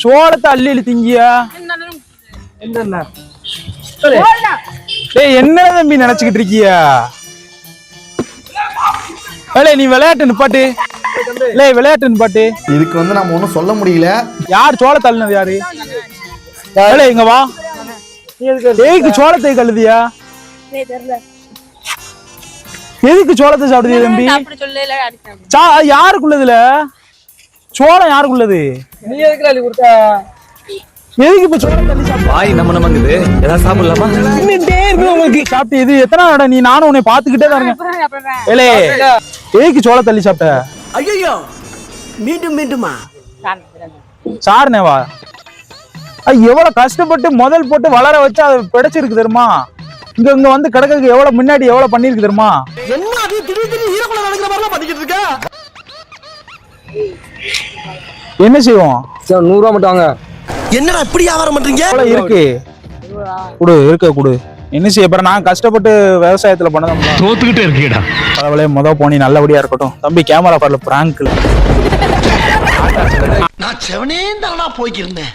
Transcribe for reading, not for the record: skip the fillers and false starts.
சோளத்தை அள்ளி திங்கியா? என்ன தம்பி நினைச்சுக்கிட்டு இருக்கியா? நீ விளையாட்டு நிப்பாட்டு. விளையாட்டு நிப்பாட்டு. இதுக்கு நம்ம ஒன்னும் சொல்ல முடியல. யார் சோள தள்ளினது? யாரு? இங்க வா. சோளத்தை கழுதியா? எதுக்கு சோளத்தை சாப்பிடுது தம்பி? யாருக்குள்ளதுல சோளம்? யாருக்குள்ளது? நீ எதுக்கு அள்ளி கொடுத்த? எதுக்கு இப்ப சோளம் தள்ளி சாப்பிடு? வாய் நமங்குது. ஏதாவது சாப்பிடலாமா? உங்களுக்கு சாப்பிட்டு இது எத்தனை இடம்? நீ நானும் உன்னை பாத்துக்கிட்டே தான் இருக்கேன். எதுக்கு சோள தள்ளி சாப்பிட்ட? ஐயோ மீண்டும் மீண்டுமா சாருனேவா? எவ்வளவு கஷ்டப்பட்டு முதல் போட்டு வளர வச்சு அதை பிடைச்சிருக்கு தெரியுமா? இங்க இங்க வந்து கிடக்கு எவ்வளவு முன்னாடி எவ்வளவு பண்ணிருக்கு தெரியுமா? என்ன அது திடீர்னு ஈரக்குள்ள நடக்கிற மாதிரிலாம் பண்ணிக்கிட்டு இருக்க? என்ன செய்வோம்? 100 ரூபா மட்டும் வாங்க. என்னடா இப்படி வியாபாரம் பண்றீங்க? இருக்கு குடு, இருக்க குடு. என்ன செய்ய போற? நான் கஷ்டப்பட்டு விவசாயத்துல பண்ணதான் தோத்துக்கிட்டே இருக்கீடா. பரவாயில்ல, மொதல் போனி நல்லபடியா இருக்கட்டும். தம்பி கேமரா பார்ல பிராங்க்ல நான் செவனே தானா போய்க்கிருந்தேன்.